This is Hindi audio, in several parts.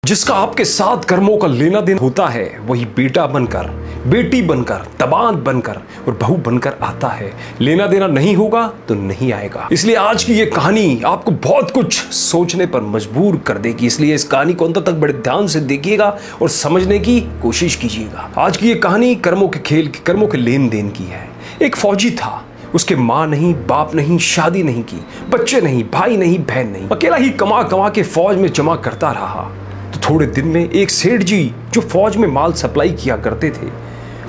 जिसका आपके साथ कर्मों का लेना देना होता है वही बेटा बनकर, बेटी बनकर, दामाद बनकर और बहू बनकर आता है। लेना देना नहीं होगा तो नहीं आएगा। इसलिए आज की ये कहानी आपको बहुत कुछ सोचने पर मजबूर कर देगी। इसलिए इस कहानी को अंत तक बड़े ध्यान से देखिएगा और समझने की कोशिश कीजिएगा। आज की ये कहानी कर्मों के खेल की, कर्मों के लेन देन की है। एक फौजी था, उसके माँ नहीं, बाप नहीं, शादी नहीं की, बच्चे नहीं, भाई नहीं, बहन नहीं, अकेला ही कमा कमा के फौज में जमा करता रहा। तो थोड़े दिन में एक सेठ जी जो फौज में माल सप्लाई किया करते थे,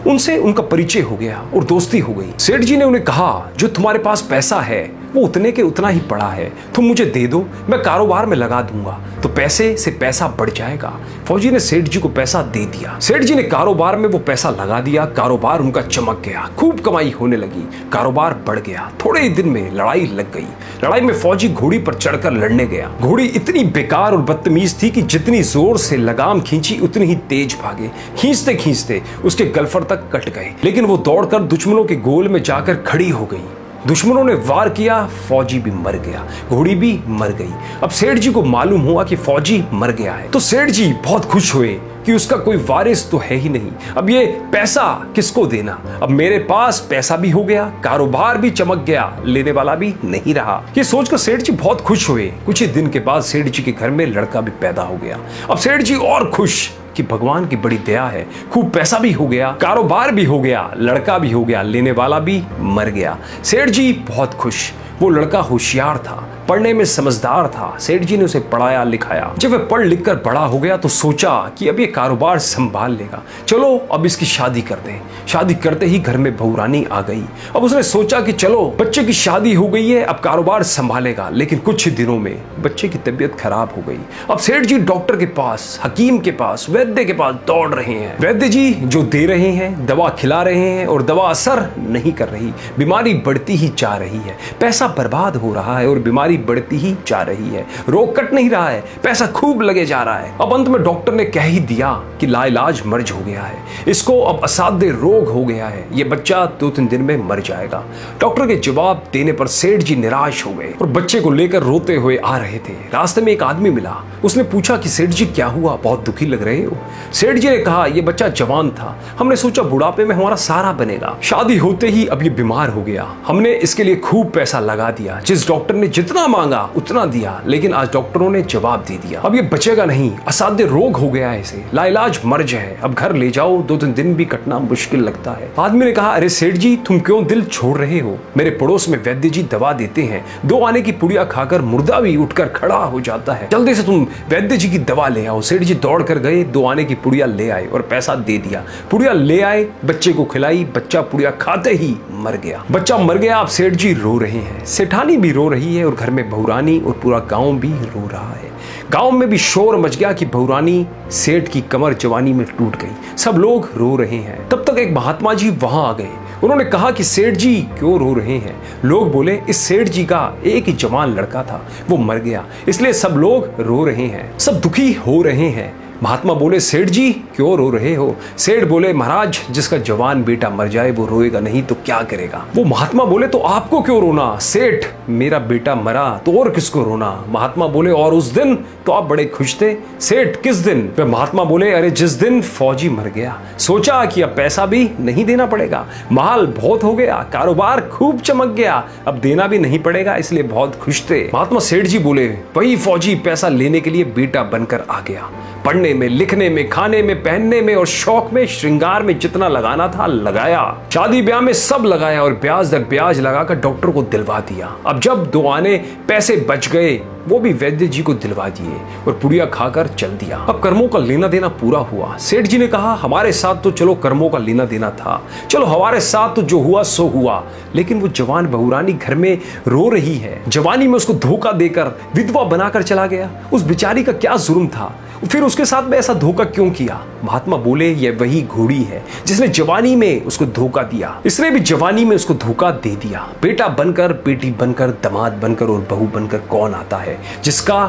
उनसे उनका परिचय हो गया और दोस्ती हो गई। सेठ जी ने उन्हें कहा, जो तुम्हारे पास पैसा है वो उतने के उतना ही पड़ा है, तुम मुझे दे दो, मैं कारोबार में लगा दूंगा तो पैसे से पैसा बढ़ जाएगा। फौजी ने सेठ जी को पैसा दे दिया। सेठ जी ने कारोबार में वो पैसा लगा दिया। कारोबार उनका चमक गया, खूब कमाई होने लगी, कारोबार बढ़ गया। थोड़े ही दिन में लड़ाई लग गई। लड़ाई में फौजी घोड़ी पर चढ़कर लड़ने गया। घोड़ी इतनी बेकार और बदतमीज थी कि जितनी जोर से लगाम खींची उतनी ही तेज भागे। खींचते खींचते उसके गलफर तक कट गए, लेकिन वो दौड़कर दुश्मनों के गोल में जाकर खड़ी हो गई। दुश्मनों ने वार किया, फौजी भी मर गया, घोड़ी भी मर गई। अब सेठ जी को मालूम हुआ कि फौजी मर गया है, तो सेठ जी बहुत खुश हुए कि उसका कोई वारिस तो है ही नहीं। अब ये पैसा किसको देना? अब मेरे पास पैसा भी हो गया, कारोबार भी चमक गया, लेने वाला भी नहीं रहा। ये सोचकर सेठ जी बहुत खुश हुए। कुछ ही दिन के बाद सेठ जी के घर में लड़का भी पैदा हो गया। अब सेठ जी और खुश कि भगवान की बड़ी दया है, खूब पैसा भी हो गया, कारोबार भी हो गया, लड़का भी हो गया, लेने वाला भी मर गया। सेठ जी बहुत खुश। वो लड़का होशियार था, पढ़ने में समझदार था। सेठ जी ने उसे पढ़ाया लिखाया। जब वह पढ़ लिख कर बड़ा हो गया तो सोचा कि अब ये कारोबार संभाल लेगा, चलो अब इसकी शादी कर दें। शादी करते ही घर में बहू रानी आ गई। अब उसने सोचा कि चलो बच्चे की शादी हो गई है, अब कारोबार संभालेगा। लेकिन कुछ ही दिनों में बच्चे की तबीयत खराब हो गई। अब सेठ जी डॉक्टर के पास, हकीम के पास, वैद्य के पास दौड़ रहे हैं। वैद्य जी जो दे रहे हैं, दवा खिला रहे हैं और दवा असर नहीं कर रही, बीमारी बढ़ती ही जा रही है, पैसा बर्बाद हो रहा है और बीमारी बढ़ती ही जा रही है, रोग कट नहीं रहा है, पैसा खूब लगे जा रहा है। अब अंत में डॉक्टर ने कह ही दिया कि लाइलाज मर्ज हो गया है, इसको अब असाध्य रोग हो गया है, ये बच्चा 2-3 दिन में मर जाएगा। डॉक्टर के जवाब देने पर सेठ जी निराश हो गए और बच्चे को लेकर रोते हुए आ रहे थे। रास्ते में एक आदमी मिला। उसने पूछा कि सेठ जी क्या हुआ, बहुत दुखी लग रहे हो? सेठ जी ने कहा, ये बच्चा जवान था, हमने सोचा बुढ़ापे में हमारा सहारा बनेगा, शादी होते ही अब ये बीमार हो गया, हमने इसके लिए खूब पैसा लगा दिया, जिस डॉक्टर ने जितना मांगा उतना दिया, लेकिन आज डॉक्टरों ने जवाब दे दिया, अब ये बचेगा नहीं, असाध्य रोग हो गया है, इसे लाइलाज मर्ज है, अब घर ले जाओ, 2-3 दिन भी कटना मुश्किल लगता है। आदमी ने कहा, अरे सेठ जी तुम क्यों दिल छोड़ रहे हो? मेरे पड़ोस में वैद्य जी दवा देते हैं, 2 आने की पुड़िया खाकर मुर्दा भी उठकर खड़ा हो जाता है, जल्दी से तुम वैद्य जी की दवा ले आओ। सेठ जी दौड़ कर गए, 2 आने की पुड़िया ले आए और पैसा दे दिया। पुड़िया ले आए, बच्चे को खिलाई, बच्चा पुड़िया खाते ही मर गया। बच्चा मर गया। अब सेठ जी रो रहे हैं, सेठानी भी रो रही है और घर में बहुरानी और पूरा गांव भी रो रहा है। गांव में भी शोर मच गया कि बहुरानी सेठ की कमर जवानी में टूट गई। सब लोग रो रहे हैं। तब तक एक महात्मा जी वहां आ गए। उन्होंने कहा कि सेठ जी क्यों रो रहे हैं? लोग बोले, इस सेठ जी का एक ही जवान लड़का था, वो मर गया, इसलिए सब लोग रो रहे हैं, सब दुखी हो रहे हैं। महात्मा बोले, सेठ जी क्यों रो रहे हो? सेठ बोले, महाराज जिसका जवान बेटा मर जाए वो रोएगा नहीं तो क्या करेगा? वो महात्मा बोले, तो आपको क्यों रोना? सेठ मेरा बेटा मरा तो और किसको रोना? महात्मा बोले, और उस दिन तो आप बड़े खुश थे। सेठ किस दिन? वे महात्मा बोले, अरे जिस दिन फौजी मर गया, सोचा कि अब पैसा भी नहीं देना पड़ेगा, माल बहुत हो गया, कारोबार खूब चमक गया, अब देना भी नहीं पड़ेगा, इसलिए बहुत खुश थे। महात्मा सेठ जी बोले, वही फौजी पैसा लेने के लिए बेटा बनकर आ गया, पढ़ने में, लिखने में, खाने में, पहनने में और शौक में, श्रृंगार में जितना लगाना था लगाया, शादी ब्याह में सब लगाया और ब्याज दर ब्याज लगाकर डॉक्टर को दिलवा दिया। अब जब 2 आने पैसे बच गए वो भी वैद्य जी को दिलवा दिए और पुड़िया खाकर चल दिया। अब कर्मों का लेना देना पूरा हुआ। सेठ जी ने कहा, हमारे साथ तो चलो कर्मों का लेना देना था, चलो हमारे साथ तो जो हुआ सो हुआ, लेकिन वो जवान बहुरानी घर में रो रही है, जवानी में उसको धोखा देकर विधवा बनाकर चला गया, उस बेचारी का क्या जुर्म था? फिर उसके साथ में ऐसा धोखा क्यों किया? महात्मा बोले, ये वही घोड़ी है जिसने जवानी में उसको धोखा दिया, इसने भी जवानी में उसको धोखा दे दिया। बेटा बनकर, बेटी बनकर, दामाद बनकर और बहू बनकर कौन आता है जिसका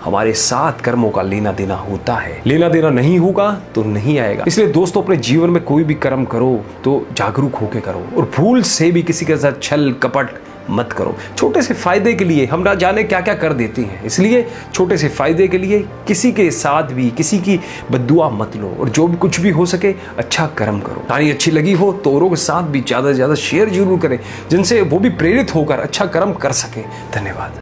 हमारे साथ कर्मों का लेना देना होता है। लेना देना नहीं होगा तो नहीं आएगा। इसलिए दोस्तों, अपने जीवन में कोई भी कर्म करो तो जागरूक होकर करो और भूल से भी किसी के साथ छल कपट मत करो। छोटे से फायदे के लिए हम ना जाने क्या क्या कर देते हैं, इसलिए छोटे से फायदे के लिए किसी के साथ भी किसी की बद्दुआ मत लो और जो भी कुछ भी हो सके अच्छा कर्म करो। कहानी अच्छी लगी हो तो औरों के साथ भी ज़्यादा से ज़्यादा शेयर जरूर करें, जिनसे वो भी प्रेरित होकर अच्छा कर्म कर सके। धन्यवाद।